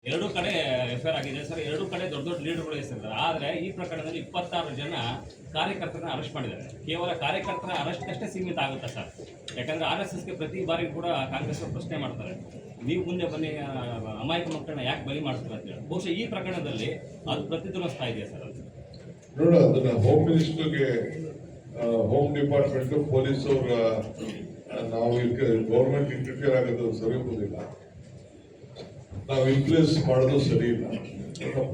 ಎರಡೂ ಕಡೆ ಎಫ್ಐಆರ್ ಆಗಿದೆ ಸರ್. ಎರಡೂ ಕಡೆ ದೊಡ್ಡ ದೊಡ್ಡ ಲೀಡರ್ಗಳು ಹೆಸರಿದ್ದಾರೆ. ಆದರೆ ಈ ಪ್ರಕರಣದಲ್ಲಿ 26 ಜನ ಕಾರ್ಯಕರ್ತರನ್ನ ಅರೆಸ್ಟ್ ಮಾಡಿದ್ದಾರೆ. ಕೇವಲ ಕಾರ್ಯಕರ್ತರ ಅರೆಸ್ಟ್ಗಷ್ಟೇ ಸೀಮಿತ ಆಗುತ್ತೆ ಸರ್. ಯಾಕಂದರೆ RSSಗೆ ಪ್ರತಿ ಬಾರಿ ಕೂಡ ಕಾಂಗ್ರೆಸ್ ಅವರು ಪ್ರಶ್ನೆ ಮಾಡ್ತಾರೆ, ನೀವು ಮುಂದೆ ಬನ್ನಿ ಅಮಾಯಕ ಮಕ್ಕಳನ್ನ ಯಾಕೆ ಬಲಿ ಮಾಡ್ತಾರೆ ಅಂತೇಳಿ. ಬಹುಶಃ ಈ ಪ್ರಕರಣದಲ್ಲಿ ಅದು ಪ್ರತಿಧ್ವನಿಸ್ತಾ ಇದೆಯಾ ಸರ್? ಅದು ನೋಡ, ಅದನ್ನ ಹೋಮ್ ಮಿನಿಸ್ಟರ್ಗೆ, ಹೋಮ್ ಡಿಪಾರ್ಟ್ಮೆಂಟ್, ಪೊಲೀಸ್ ಅವ್ರ ನಾವು ಗೌರ್ಮೆಂಟ್ ಇಂಟರ್ಫಿಯರ್ ಆಗೋದು ಸರಿ ಹೋಗೋದಿಲ್ಲ, ನಾವು ಇನ್ಫ್ಲೂಯೆನ್ಸ್ ಮಾಡೋದು ಸರಿ ಇಲ್ಲ.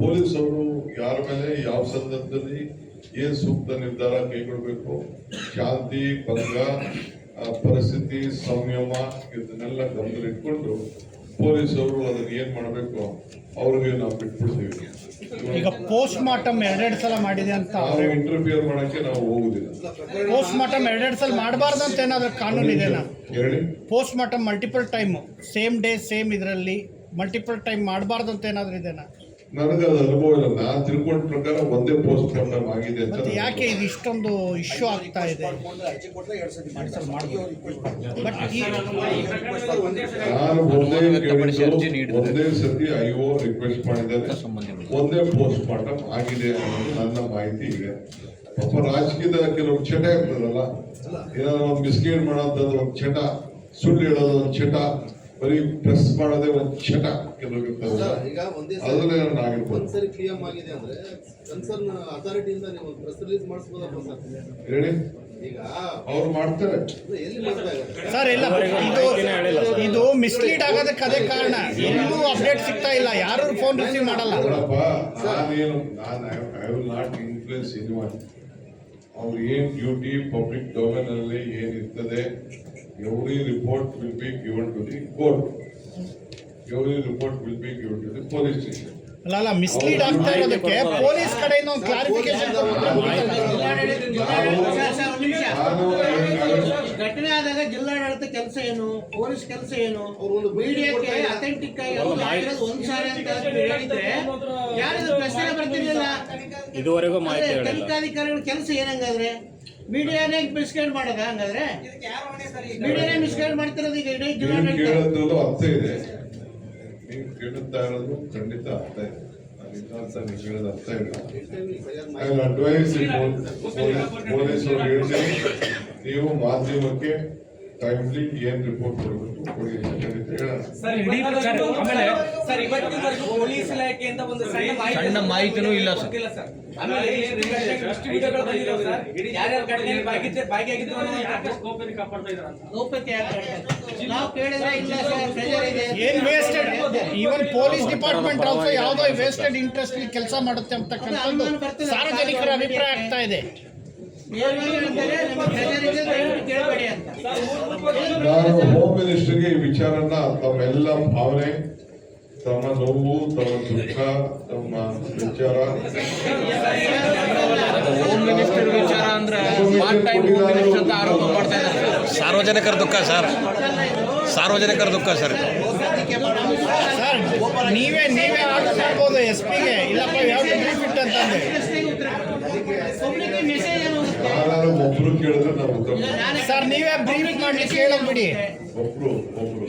ಪೊಲೀಸ್ ಅವರು ಯಾರ ಮೇಲೆ ಯಾವ ಸಂದರ್ಭದಲ್ಲಿ ಏನ್ ಸೂಕ್ತ ನಿರ್ಧಾರ ಕೈಗೊಳ್ಳಬೇಕು, ಶಾಂತಿ ಭಂಗ ಪರಿಸ್ಥಿತಿ ಸಂಯಮ ಇದನ್ನೆಲ್ಲ ಗಮನದಲ್ಲಿಟ್ಕೊಂಡು ಪೊಲೀಸ್ ಅವರು ಅದನ್ನ ಏನ್ ಮಾಡಬೇಕು ಅವ್ರಿಗೆ ನಾವು ಬಿಟ್ಬಿಡ್ತೀವಿ. ಈಗ ಪೋಸ್ಟ್ ಮಾರ್ಟಮ್ 2 ಸಲ ಮಾಡಿದೆ ಅಂತ ನಾವು ಇಂಟರ್ಫಿಯರ್ ಮಾಡಕ್ಕೆ ನಾವು ಹೋಗುದಿಲ್ಲ. ಪೋಸ್ಟ್ ಮಾರ್ಟಮ್ 2 ಸಲ ಮಾಡಬಾರ್ದು ಅಂತ ಏನಾದರೂ ಕಾನೂನು ಇದೆನಾ? ಹೇಳಿ. Post mortem multiple time same day same ಇದರಲ್ಲಿ ಮಲ್ಟಿಪಲ್ ಟೈಮ್ ಮಾಡಬಾರ್ದು ಅಂತ ಏನಾದರೂ ಇದೆನಾ? ನನಗೆ ಅದು ಅನುಭವ ಇಲ್ಲ. ನಾನು ತಿಳ್ಕೊಂಡ ಪ್ರಕಾರ ಒಂದೇ ಪೋಸ್ಟ್ ಮಾರ್ಟಮ್ ಆಗಿದೆ ಅಂತ. ಮತ್ತೆ ಯಾಕೆ ಇದು ಇಷ್ಟೊಂದು ಇಶ್ಯೂ ಆಗ್ತಾ ಇದೆ? ಬಟ್ ನಾನು ಒಂದೇ ಸತಿ IO ರಿಕ್ವೆಸ್ಟ್ ಮಾಡಿದ್ದಾರೆ, ಒಂದೇ ಪೋಸ್ಟ್ ಮಾರ್ಟಮ್ ಆಗಿದೆ ಅನ್ನೋದು ನನ್ನ ಮಾಹಿತಿ ಇದೆ. ಪಾಪ ರಾಜಕೀಯದ ಕೆಲವು ಚಟ ಇರ್ತದಲ್ಲ, ಏನಾದ್ರು ಒಂದು ಮಿಸ್ಗೈಡ್ ಮಾಡೋದು ಒಂದು ಚಟ, ಸುಳ್ಳು ಹೇಳೋದು ಒಂದು ಚಟ, ಬರೀ ಪ್ರೆಸ್ ಮಾಡೋದೇ ಒಂದು ಚಟ ಕೆಲವು ಇರ್ತಾವಲ್ಲ, ಅದನ್ನೇ ನಾನು ಆಗಿರ್ಬೋದು. ಒಂದ್ಸರಿ ಕ್ಲಿಯರ್ ಆಗಿದೆ ಅಂದ್ರೆ ಕನ್ಸರ್ನ್ ಅಥಾರಿಟಿಯಿಂದ ನೀವು ಪ್ರೆಸ್ ರಿಲೀಸ್ ಮಾಡಿಸಬಹುದಪ್ಪ ಸರ್? ಹೇಳಿ. ಈಗ ಅವ್ರು ಮಾಡ್ತಾರೆ. ಎಲ್ಲಿ ಮಾಡ್ತಾ ಇದ್ದಾರೆ ಸರ್ ಇಲ್ಲ, ಇದು ಮಿಸ್ಲೀಡ್ ಆಗೋದಕ್ಕೆ ಅದೇ ಕಾರಣ. ಎಲ್ಲೂ ಅಪ್ಡೇಟ್ ಸಿಗ್ತಾ ಇಲ್ಲ, ಯಾರು ಫೋನ್ ರಿಸೀವ್ ಮಾಡಲ್ಲ. ನೋಡಪ್ಪ, ನಾನು I will not influence anyone. ಅವ್ರು ಏನ್ ಡ್ಯೂಟಿ ಪಬ್ಲಿಕ್ ಡೊಮೇನ್ ಅಲ್ಲಿ ಏನಿರ್ತದೆ, every report will be given to the court, every report will be given to the police station. ಅಲ್ಲ ಮಿಸ್ಲೀಡ್ ಆಗ್ತಾ ಇರೋದಕ್ಕೆ ಪೊಲೀಸ್ ಕಡೆಯಿಂದ ಒಂದು ಕ್ಲಾರಿಫಿಕೇಶನ್ ಘಟನೆ ಆದಾಗ ಜಿಲ್ಲಾಡಳಿತ ಕೆಲಸ ಏನು, ಪೊಲೀಸ್ ಕೆಲಸ ಏನು, ಮೀಡಿಯಾಕ್ಕೆ ಅಥೆಂಟಿಕ್ ಆಗಿ ಒಂದ್ ಸಾರಿ ಅಂತ ಹೇಳಿದ್ರೆ ಯಾರಿಗೂ ಪ್ರಶ್ನೆ ಬರ್ತಿರ್ಲಿಲ್ಲ. ಇದುವರೆಗೂ ಮಾಹಿತಿ ತನಿಖಾಧಿಕಾರಿಗಳ ಕೆಲಸ ಏನಂಗಾದ್ರೆ ಮೀಡಿಯಾನೇ ಮಿಸ್ಗೈಡ್ ಮಾಡೋದ? ಹಂಗಾದ್ರೆ ಮೀಡಿಯಾನೇ ಮಿಸ್ಗೈಡ್ ಮಾಡ್ತಿರೋದು ಈಗ ಇಡೀ ಜಿಲ್ಲಾಡಳಿತ. ಅರ್ಥ ಇದೆ, ನೀವು ಕೇಳುತ್ತಾ ಇರೋದು ಖಂಡಿತ ಅರ್ಥ ಇದೆ. ನೀವು ಕೇಳೋದು ಅರ್ಥ ಇಲ್ಲ. ಅಡ್ವೈಸ್ ಪೊಲೀಸ್ ಅವ್ರು ಹೇಳ್ತೀನಿ, ನೀವು ಮಾಧ್ಯಮಕ್ಕೆ ಟೈಮ್ಲಿ ಏನ್ ರಿಪೋರ್ಟ್ ಕೊಡಬೇಕು ಕೊಡಿ ಅಂತ ಹೇಳೋಣ. ಪೊಲೀಸ್ ಇಲಾಖೆಯಿಂದ ಒಂದು ಸಣ್ಣ ಮಾಹಿತಿನೂ ಇಲ್ಲ ಸರ್. ಯಾರ್ಯಾರು ಘಟನೆಯಲ್ಲಿ ಭಾಗಿಯಾಗಿದ್ದು ಗೌಪ್ಯತೆ ನಾವು ಕೇಳಿದ್ರೆ ಇಲ್ಲ ಸರ್, ಪ್ರೆಷರ್ ಇದೆ. ಏನ್ wasted, even police department also ಯಾವುದೋ ವೇಸ್ಟೆಡ್ ಇಂಟ್ರೆಸ್ಟ್ ಕೆಲಸ ಮಾಡುತ್ತೆ ಅಂತಕ್ಕಂಥದ್ದು ಸಾರ್ವಜನಿಕರ ಅಭಿಪ್ರಾಯ ಆಗ್ತಾ ಇದೆ. ಕೇಳಬೇಡಿ ಅಂತ ನಾನು ಹೋಮ್ ಮಿನಿಸ್ಟರ್ಗೆ ಈ ವಿಚಾರನ ತಮ್ಮೆಲ್ಲ ಭಾವನೆ, ತಮ್ಮ ನೋವು, ತಮ್ಮ ದುಃಖ, ತಮ್ಮ ವಿಚಾರ, ಹೋಮ್ ಮಿನಿಸ್ಟರ್ ವಿಚಾರ ಅಂದ್ರೆ ಪಾರ್ಟ್ ಟೈಮ್ ಹೋಮ್ ಮಿನಿಸ್ಟರ್ ಅಂತ ಆರೋಪ ಮಾಡ್ತಾ ಇದ್ದಾರೆ. ಸಾರ್ವಜನಿಕರ ದುಃಖ ಸರ್, ಸಾರ್ವಜನಿಕರ ದುಃಖ ಸರ್. ಸರ್ ನೀವೇ ಆರ್ಡರ್ ಮಾಡ್ಬೋದು SP ಗೆ, ಇಲ್ಲಪ್ಪ ಯಾವ ಬೆನಿಫಿಟ್ ಅಂತಂದ್ರೆ ಮೆಸೇಜ್ ಏನು ಯಾರು ಒಬ್ರು ಕೇಳಿದ್ರೆ ನಾವು ಉತ್ತರ ಸರ್ ನೀವೇ ಬ್ರೀಫ್ ಮಾಡ್ಲಿಕ್ಕೆ ಹೇಳೋದು ಬಿಡಿ. ಒಬ್ರು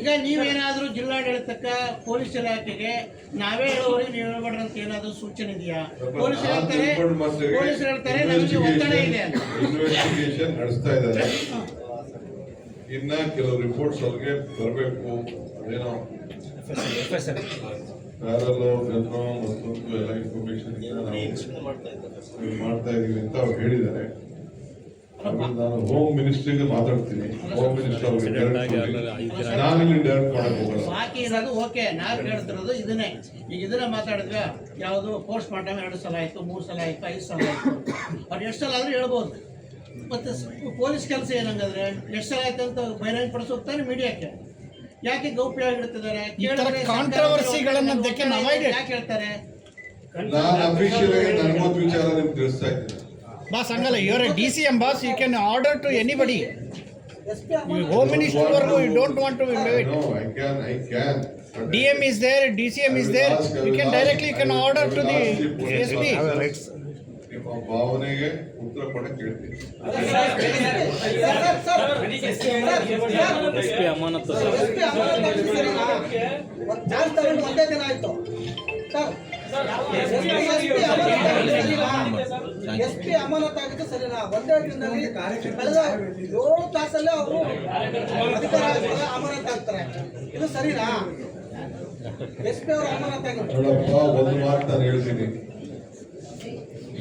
ಈಗ ನೀವೇನಾದ್ರೂ ಜಿಲ್ಲಾಡಳಿತಕ್ಕ ಪೊಲೀಸ್ ಇಲಾಖೆಗೆ ನಾವೇ ಹೇಳೋರಿಗೆ ನೀವು ಹೇಳ್ಬೇಡ್ರಿ ಅಂತ ಏನಾದ್ರು ಸೂಚನೆ ಇದೆಯಾ? ಪೊಲೀಸ್ ಹೇಳ್ತಾರೆ ನಮಗೆ ಒತ್ತಡ ಇದೆ ಅಂತ. ಇನ್ವೆಸ್ಟಿಗೇಷನ್ ನಡೆಸ್ತಾ ಇದ್ದಾರೆ. ಇನ್ನ ಕೆಲವು ರಿಪೋರ್ಟ್ಸ್ ಅವ್ರಿಗೆ ಬರಬೇಕು. ಅದೇನೋ ಪ್ಯಾರಲೋ ಜನೋ ಮತ್ತೊಂದು ಎಲ್ಲ ಇನ್ಫಾರ್ಮೇಶನ್ ಮಾಡ್ತಾ ಇದೀವಿ ಅಂತ ಅವ್ರು ಹೇಳಿದ್ದಾರೆ. ಆಮೇಲೆ ನಾನು ಹೋಮ್ ಮಿನಿಸ್ಟ್ರಿಗೆ ಮಾತಾಡ್ತೀನಿ. ಹೋಮ್ ಮಿನಿಸ್ಟರ್ ಅವ್ರಿಗೆ ನಾನಿಲ್ಲಿ ಡೈರೆಕ್ಟ್ ಮಾಡಕ್ ಹೋಗಲ್ಲ. ಬಾಕಿ ಇರೋದು ಓಕೆ, ನಾವು ಹೇಳ್ತಿರೋದು ಇದನ್ನೇ. ಈಗ ಇದನ್ನ ಮಾತಾಡಿದ್ವಿ, ಯಾವುದು ಪೋಸ್ಟ್ ಮಾರ್ಟಮ್ 2 ಸಲ ಆಯ್ತು, 3 ಸಲ ಆಯ್ತು, 5 ಸಲ ಆಯ್ತು. ಅವ್ರು ಎಷ್ಟು ಸಲ ಆದ್ರೂ ಹೇಳ್ಬೋದು. ಮತ್ತೆ ಪೊಲೀಸ್ ಕೆಲಸ ಏನಂಗಾದ್ರೆ ಎಷ್ಟು ಸಲ ಆಯ್ತು ಅಂತ ಬಹಿರಂಗಪಡಿಸುತ್ತಾರೆ ಮೀಡಿಯಾಕ್ಕೆ. ಯಾಕೆ ಗೌಪ್ಯವಾಗಿಡ್ತಿದ್ದಾರೆ? ಕಾಂಟ್ರವರ್ಸಿಗಳನ್ನ ಯಾಕೆ ಹೇಳ್ತಾರೆ? ನಾನು ಅಫಿಷಿಯಲ್ ಆಗಿ ನನಗೊಂದು ವಿಚಾರ ನಿಮ್ಗೆ ತಿಳಿಸ್ತಾ ಇದ್ದೀನಿ. ಬಾಸ್ ಹಂಗಲ್ಲ, your DCM boss, you can order to anybody. Home minister ವರ್ಗು you don't want to wait. No, I can. DM is there, DCM is there. You can directly order to the SP. ನಿಮ್ಮ ಭಾವನೆಗೆ ಉತ್ತರ ಕೊಡಕ್ಕೆ ಹೇಳ್ತೀನಿ. SP ಅಮಾನತು ಒಂದೇ ದಿನ ಆಯ್ತು. SP ಅಮಾನತ್ ಆಗಿದ್ದು ಸರಿನಾ? ಒಂದೇ ದಿನದಲ್ಲಿ ಕಳೆದ 7 ತಾಸಲ್ಲೇ ಅವರು ಅಮಾನತ್ ಆಗ್ತಾರೆ, ಇದು ಸರಿನಾ? SP ಅವರು ಅಮಾನತ್ ಆಗಿದ್ದು ನೋಡಪ್ಪ, ಒಂದು ಮಾತು ನಾನು ಹೇಳ್ತೀನಿ.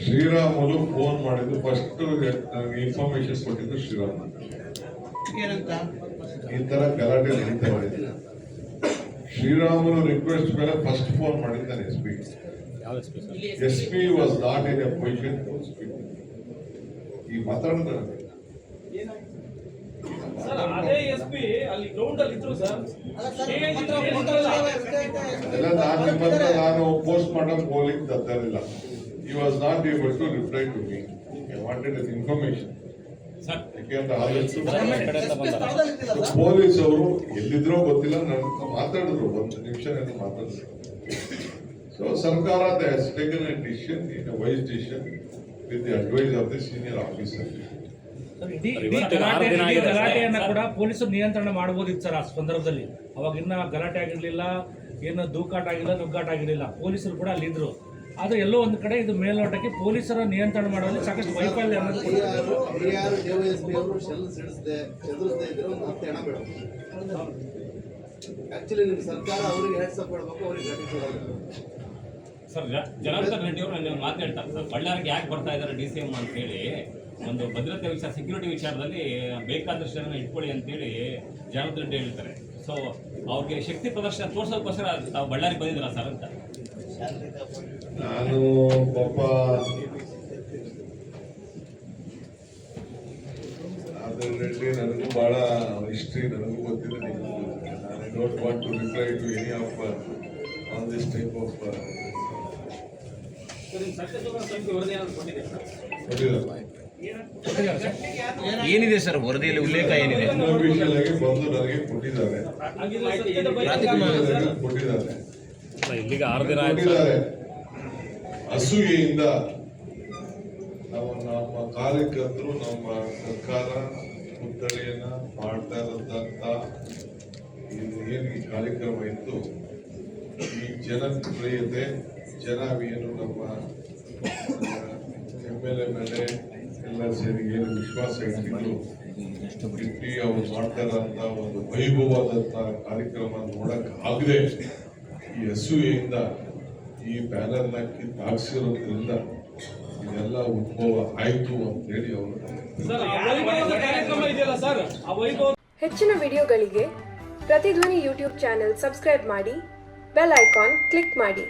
ಶ್ರೀರಾಮುಲು ಫೋನ್ ಮಾಡಿದ್ದು ಫಸ್ಟ್ ನನಗೆ ಇನ್ಫಾರ್ಮೇಶನ್ ಕೊಟ್ಟಿದ್ದು ಶ್ರೀರಾಮ್. ಏನಂತ? ಈ ತರ ಗಲಾಟೆ ನಡೀತಾ ಇದೆ. ಶ್ರೀರಾಮುಲು ರಿಕ್ವೆಸ್ಟ್ ಮೇಲೆ ಫಸ್ಟ್ ಫೋನ್ ಮಾಡಿದ್ದಾನೆ SP. SP was not in a position to speak. ಈ ಮಾತಾಡಿದ್ರೆ ಸರ್ ಅದೇ SP ಅಲ್ಲಿ ಗ್ರೌಂಡ್ ಅಲ್ಲಿ ಇದ್ರು ಸರ್. ಅಲ್ಲ ಸರ್, ಎಲ್ಲ ನಾನು ಪೋಸ್ಟ್ ಮಾಡಕ್ ಹೋಗ್ಲಿಕ್ಕೆ ತರಲಿಲ್ಲ. He was not able to reply to me. I wanted an information. Sir ಯಾಕೆಂದ್ರೆ ಆದಷ್ಟು ಸ್ಥಳದಲ್ಲಿದ್ದಿಲ್ಲ ಸರ್. ಪೊಲೀಸ್ ಅವರು ಎಲ್ಲಿದ್ರೋ ಗೊತ್ತಿಲ್ಲ, ನನ್ನ ಮಾತಾಡಿದ್ರು, 1 ನಿಮಿಷ ಮಾತಾಡಿದ್ರು. ಸೊ ಸರ್ಕಾರ has taken a decision, in a wise decision, with the advice of the senior officer. ಗಲಾಟೆಯನ್ನ ಕೂಡ ಪೊಲೀಸರು ನಿಯಂತ್ರಣ ಮಾಡಬಹುದಿತ್ತು ಸರ್. ಆ ಸಂದರ್ಭದಲ್ಲಿ ಅವಾಗ ಇನ್ನ ಗಲಾಟೆ ಆಗಿರ್ಲಿಲ್ಲ, ಏನು ದೂಕಾಟ ಆಗಿಲ್ಲ, ನುಗ್ಗಾಟ ಆಗಿರಲಿಲ್ಲ. ಪೊಲೀಸರು ಕೂಡ ಅಲ್ಲಿದ್ರು. ಆದ್ರೆ ಎಲ್ಲೋ ಒಂದು ಕಡೆ ಇದು ಮೇಲ್ನೋಟಕ್ಕೆ ಪೊಲೀಸರ ನಿಯಂತ್ರಣ ಮಾಡುವಲ್ಲಿ ಸಾಕಷ್ಟು ವೈಫಲ್ಯ ಅನ್ನೋದು ಕೂಡ ಹಿರಿಯರು DYSP ಅವರು ಶೆಲ್ ಸಿಡಿಸದೆ ಎದುರಿಸದೆ ಇದ್ರೆ ಒಂದು 10 ಹೆಣ ಬೇಡ. ಆಕ್ಚುಲಿ ನಿಮ್ಮ ಸರ್ಕಾರ ಅವರಿಗೆ ಹೆಡ್ಸ್ ಅಪ್ ಮಾಡಬೇಕು, ಅವರಿಗೆ ಗಟ್ಟಿಗೆ ಸರ್ ಜನಾರ್ದನ್ ರೆಡ್ಡಿ ಅವರು ನನ್ನ ಮಾತಾಡ್ತಾರೆ ಸರ್, ಬಳ್ಳಾರಿಗೆ ಯಾಕೆ ಬರ್ತಾ ಇದ್ದಾರೆ DCM ಅಂತ ಹೇಳಿ, ಒಂದು ಭದ್ರತೆ ವಿಚಾರ, ಸೆಕ್ಯೂರಿಟಿ ವಿಚಾರದಲ್ಲಿ ಬೇಕಾದಷ್ಟು ಜನ ಇಟ್ಕೊಳ್ಳಿ ಅಂತೇಳಿ ಜನಾರ್ದನ್ ರೆಡ್ಡಿ ಹೇಳ್ತಾರೆ. ಸೊ ಅವ್ರಿಗೆ ಶಕ್ತಿ ಪ್ರದರ್ಶನ ತೋರ್ಸೋದಕ್ಕೋಸ್ಕರ ತಾವು ಬಳ್ಳಾರಿಗೆ ಬಂದಿದ್ದೀರಾ ಸರ್ ಅಂತ. ನಾನು ಪಾಪ ಆನಂದ್ ರೆಡ್ಡಿ ನನಗೂ ಬಹಳ ಹಿಸ್ಟ್ರಿ ನನಗೂ ಗೊತ್ತಿದೆ, ನಿಮಗೂ ಗೊತ್ತಿದೆ. ನಾನು I don't want to reply to any of on this type of ಏನಿದೆ ಸರ್ ವರದಿಯಲ್ಲಿ ಉಲ್ಲೇಖ ಏನಿದೆ? ಅಫಿಷಿಯಲ್ ಆಗಿ ಬಂದು ನನಗೆ ಕೊಟ್ಟಿದ್ದಾರೆ. ಇಲ್ಲಿಗೆ 6 ದಿನ ಕೊಟ್ಟಿದ್ದಾರೆ. ಅಸೂಯೆಯಿಂದ ನಮ್ಮ ಕಾರ್ಯಕರ್ತರು ನಮ್ಮ ಸರ್ಕಾರ ಪುತ್ಥಳಿಯನ್ನ ಮಾಡ್ತಾ ಇರತಕ್ಕಂಥ ಏನು ಈ ಕಾರ್ಯಕ್ರಮ ಇತ್ತು, ಈ ಜನಪ್ರಿಯತೆ ಜನ ಏನು ನಮ್ಮ MLA ಮೇಲೆ ಎಲ್ಲ ಸೇರಿ ಏನು ವಿಶ್ವಾಸ ಇಟ್ಟಿದ್ರು, ಇಟ್ಟು ಅವ್ರು ಮಾಡ್ತಾ ಇರೋಂಥ ಒಂದು ವೈಭವವಾದಂಥ ಕಾರ್ಯಕ್ರಮ ನೋಡಕ್ ಆಗದೆ ಈ ಅಸೂಯೆಯಿಂದ ಈ ಬ್ಯಾನರ್ನ ಕಿತ್ತಾಕ್ಸಿರೋದ್ರಿಂದ ಇದೆಲ್ಲ ಉದ್ಭವ ಆಯ್ತು ಅಂತ ಹೇಳಿ ಅವರು. ಕಾರ್ಯಕ್ರಮ ಇದೆಯಲ್ಲ ಸರ್, ಆ ವೈಭವ. ಹೆಚ್ಚಿನ ವಿಡಿಯೋಗಳಿಗೆ ಪ್ರತಿಧ್ವನಿ ಯೂಟ್ಯೂಬ್ ಚಾನೆಲ್ ಸಬ್ಸ್ಕ್ರೈಬ್ ಮಾಡಿ, ಬೆಲ್ ಐಕಾನ್ ಕ್ಲಿಕ್ ಮಾಡಿ.